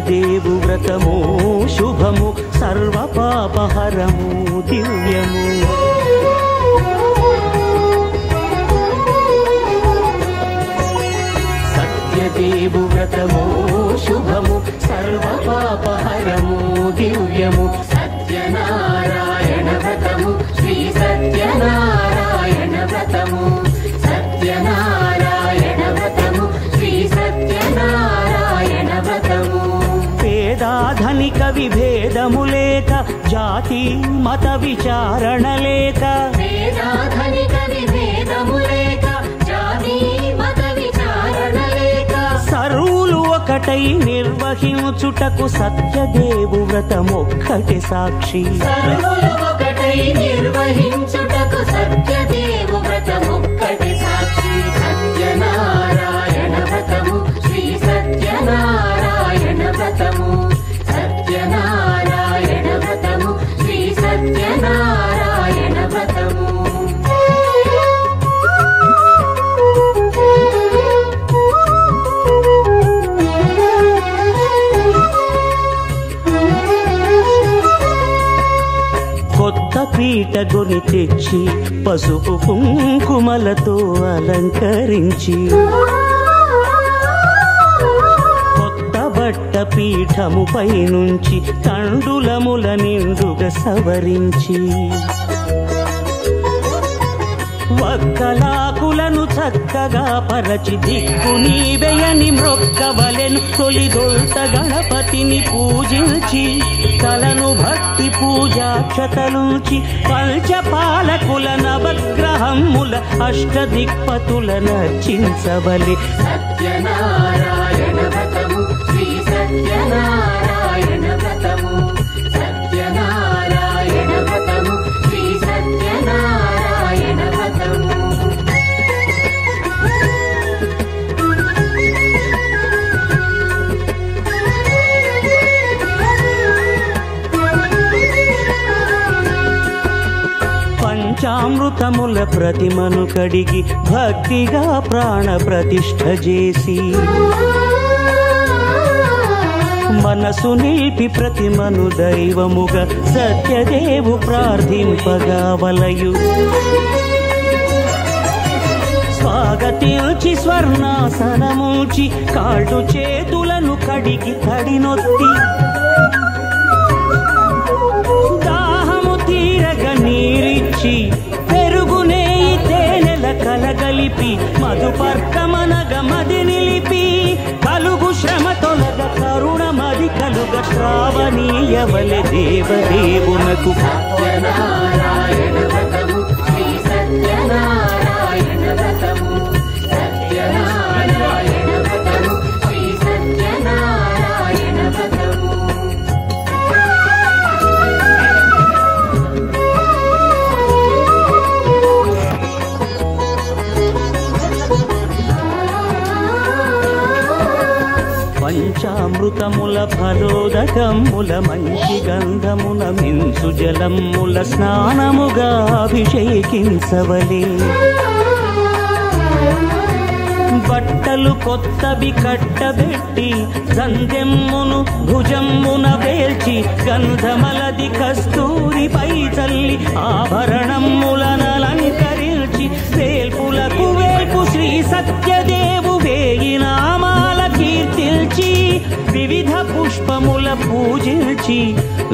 సత్యదేవు వ్రతము శుభము సర్వపాపహరము దివ్యము. సత్యదేవు వ్రతము శుభము సర్వపాపహరము దివ్యము. సత్యనారాయణ వ్రతము శ్రీ సత్యనారాయణ వ్రతము. సత్యనారాయణ వ్రతము శ్రీ సత్యనారాయణ వ్రతము. పేదాధనిక విభేదము లేక జాతి మత విచారణ లేక పేదాధనిక విభేదము లేక జాతి మత విచారణ లేక సర్వులు ఒకటై నిర్వహించుటకు సత్యదేవు వ్రతమొక్కటి సాక్షి. సర్వులు ఒకటై నిర్వహించుటకు సత్యదేవు వ్రతమొక్కటి సాక్షి. సత్యనారాయణ వ్రతము శ్రీ సత్యనారాయణ వ్రతము. సత్యనారాయణ వ్రతము శ్రీ సత్యనారాయణ వ్రతము. కొత్త పీట కొని తెచ్చి పసుపు కుంకుమలతో అలంకరించి కొత్త బట్ట పీఠముపై నుంచి తండులముల నిండుగా సవరించి వక్కలాకులను చక్కగా పరచి దిక్కు నీవెయని మ్రొక్కవలెను. తొలిదొల్త గణపతిని పూజించి తలను భక్తి పూజాక్షతలుంచి పంచపాలకుల నవగ్రహముల అష్టదిక్పతుల నర్చించవలె. సత్యనారాయణ వ్రతము శ్రీ సత్యనారాయణ వ్రతము. సత్యనారాయణ వ్రతము శ్రీ సత్యనారాయణ వ్రతము. పంచామృతముల ప్రతిమను కడిగి భక్తిగా ప్రాణ ప్రతిష్ఠ చేసి మనసు నిలిపి ప్రతిమను దైవముగా సత్యదేవు ప్రార్థింపగా వలయు. స్వాగతించి స్వర్ణాసనముంచి కాళ్ళు చేతులను కడిగి తడినొత్తి దాహము తీరగ నీరిచ్చి పెరుగునేయి తేనెల కలగలిపి మధుపర్కమనగ మది నిలిపి కలుగు శ్రమ తొలగ కరుణ మది కలుగ శ్రావణీయవలె దేవదేవునకు. సత్యనారాయణ వ్రతము శ్రీ సత్యనారాయణ వ్రతము. సత్యనారాయణ వ్రతము శ్రీ సత్యనారాయణ వ్రతము. పంచామృతముల ఫలోదకముల మంచి గంధముల మించు జలముల స్నానముగా అభిషేకించవలే. బట్టలు కొత్తవి కట్టబెట్టి సందెమ్మును భుజమ్మున వేల్చి గంధమలది కస్తూరిపై చల్లి ఆభరణములనలంకరించి వేల్పులకు వేల్పు శ్రీ సత్యదేవు వేయి నామాల కీర్తిల్చి వివిధ పుష్పముల పూజించి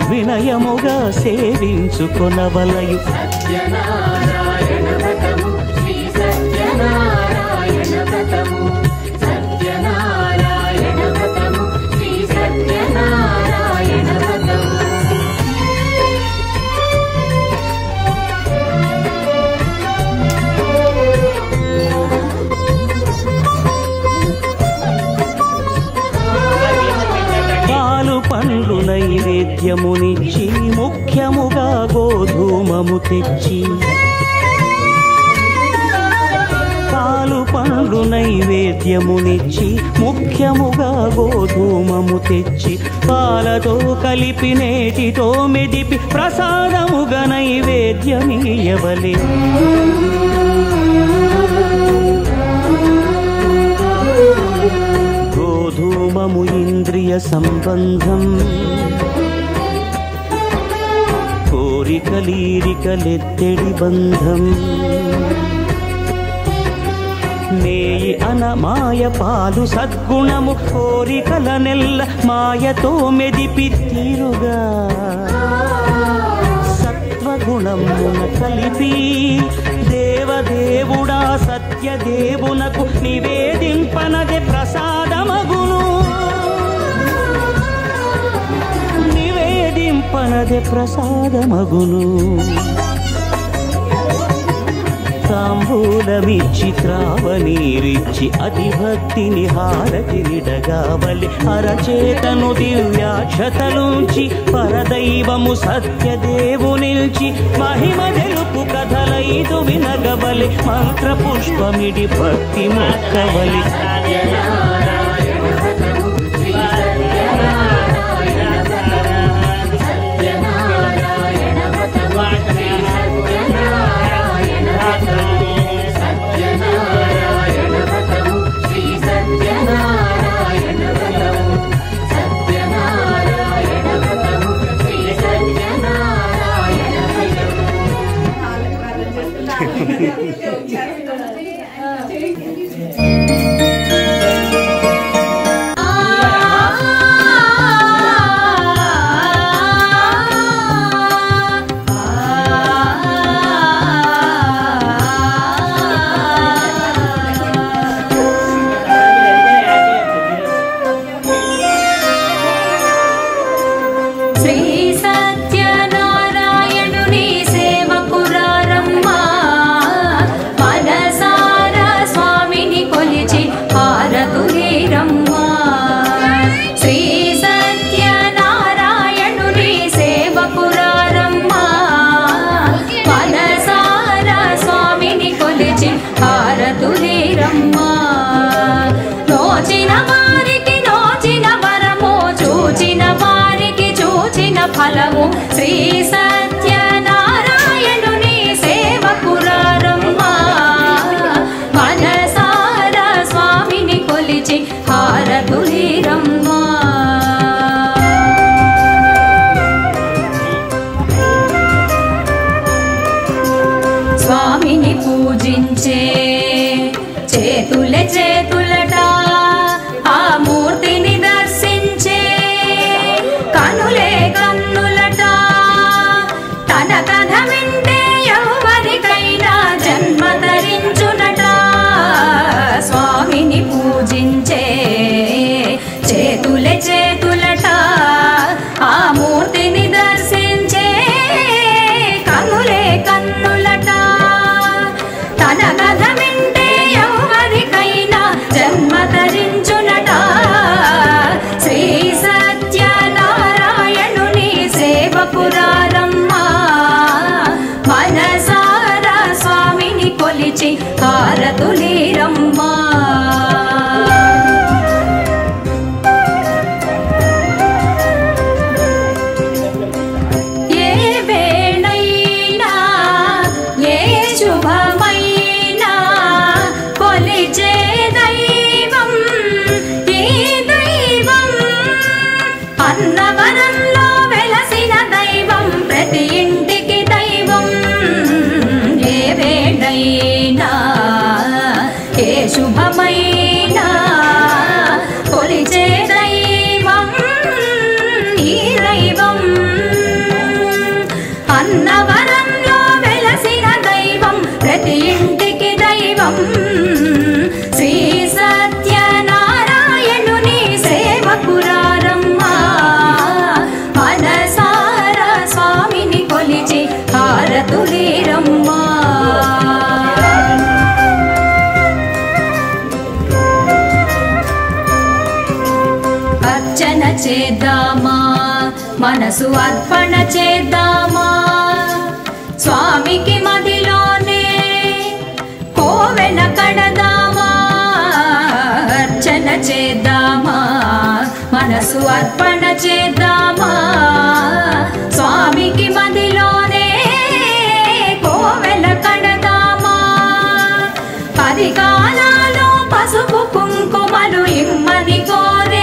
వినయముగా సేవించుకొనవలయు. సత్యనారాయణ వ్రతము శ్రీ సత్యనారాయణ వ్రతము. సత్యనారాయణ వ్రతము శ్రీ సత్యనారాయణ వ్రతము. పాలు పండ్లు నైవేద్యమునిచ్చి ముఖ్యముగా గోధూమము తెచ్చి పాలు పండ్లు నైవేద్యమునిచ్చి ముఖ్యముగా గోధూమము తెచ్చి పాలతో కలిపి నేటితో మెదిపి ప్రసాదముగా నైవేద్యమీయవలే. గోధూమము ఇంద్రియ సంబంధం కోరికలీరికలెత్తెడి బంధం నేయి అనమాయ పాలు సద్గుణము కోరికల నెల్ల మాయతో మెదిపి తీరుగా సత్వగుణమున కలిపి దేవదేవుడా సత్యదేవునకు నివేదింపనదే ప్రసాదమగును నివేదింపనదే ప్రసాదమగును తాంబూలమిచ్చి త్రావనీరిచ్చి అతిభక్తిని హారతినిడగావలి అరచేతను దివ్యాక్షతలుంచి పరదైవము సత్యదేవునిల్చి మహిమ తెలుపు కథలైదు వినగవలి మంత్ర పుష్పమిడి భక్తి మొక్కవలి ఫలము శ్రీ సత్యనారాయణుని సేవకురారమ్మ మనసార స్వామిని కొలిచి హారతులీరమ్మ స్వామిని పూజించే చేతుల చేతులట ఆ మూర్తిని దర్శించే కనులే కన్నులట తన కథ వింటే ఎవరికైనా జన్మ ధరించునట స్వామిని పూజించే చేతుల చేతులట ఆ మూర్తిని దర్శించే కనులే కన్నులట తన కథ వింటే ఎవరికైనా జన్మ ధరించునట శ్రీ సత్యనారాయణుని సేవకురారమ్మ మనసార స్వామిని కొలిచి హారతులీరమ్మ ఏ వేళైనా ఏ శుభమైనా కొలిచే దైవం ఈ దైవం అన్నవరంలో వెలసిన దైవం ప్రతి ఇంటికి దైవం ఏ వేళైనా ఏ శుభమైనా కొలిచే దైవం ఈ దైవం అన్నవరంలో వెలసిన దైవం ప్రతి ఇంటికి దైవం శ్రీ సత్యనారాయణుని సేవకురారమ్మ మనసార స్వామిని కొలిచి హారతులీరమ్మ అర్చన చేద్దామా మనసు అర్పణ చేద్దామా స్వామికి మదిలోనే కోవెల కడదామా అర్చన చేద్దామా మనసు అర్పణ చేద్దామా స్వామికి మదిలోనే కోవెల కడదామా పది కాలాలు పసుపు కుంకుమలు ఇమ్మని కోరి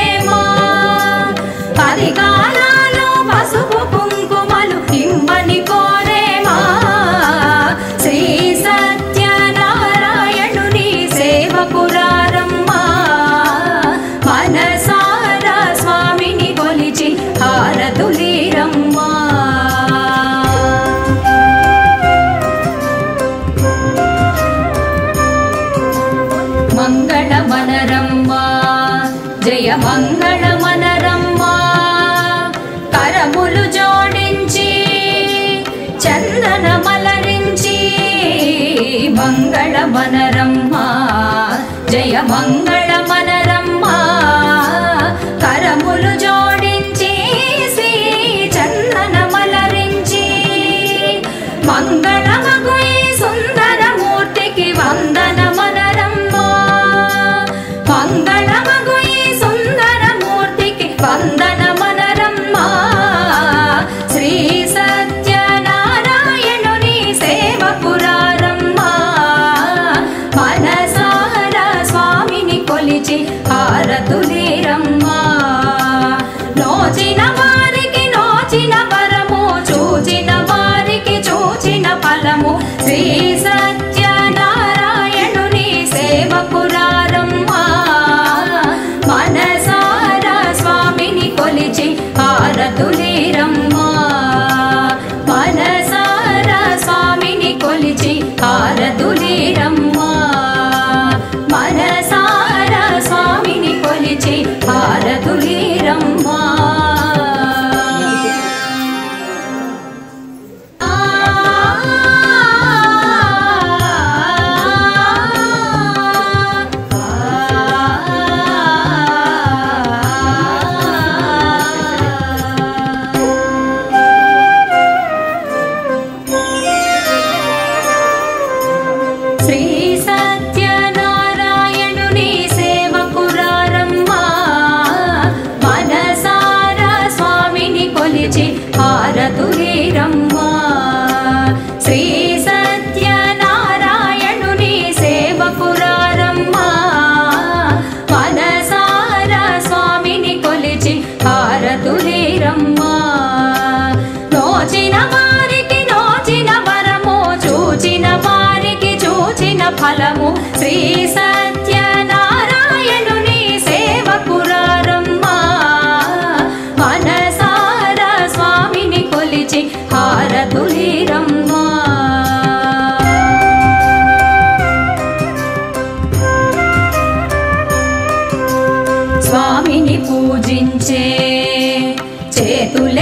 కరములు జోడించి చందన మలరించి మంగళ మనరమ్మ జయ మంగళ మనరమ్మ కరములు జోడించి శ్రీ చందన మలరించి మంగళమగు ఈ సుందర మూర్తికి వందన మనరమ్మ మంగళమగు ఈ సుందర మూర్తికి వందన మనరమ్మ శ్రీ సత్యనారాయణుని సేవకురారమ్మ మనసార స్వామిని కొలిచి హారతులీరమ్మ నోచిన వారికి నోచిన వరము చూచిన వారికి చూచిన ఫలము శ్రీ సత్యనారాయణుని సేవకురారమ్మ మనసార స్వామిని కొలిచి హారతులీరమ్మ మనసార స్వామిని కొలిచి హారతులీరమ్మ మనసార స్వామిని కొలిచి హారతులీరమ్మ శ్రీ సత్యనారాయణుని సేవకురారమ్మ మనసార స్వామిని కొలిచి హారతులీరమ్మ శ్రీ సత్యనారాయణుని సేవకురారమ్మ మనసార స్వామిని కొలిచి హారతులీరమ్మ నోచిన వారికి నోచిన వరము చూచిన వారికి చూచిన ఫలము శ్రీ సత్యనారాయణుని సేవకురారమ్మ మనసార స్వామిని కొలిచి హారతులీరమ్మ స్వామిని పూజించే చేతుల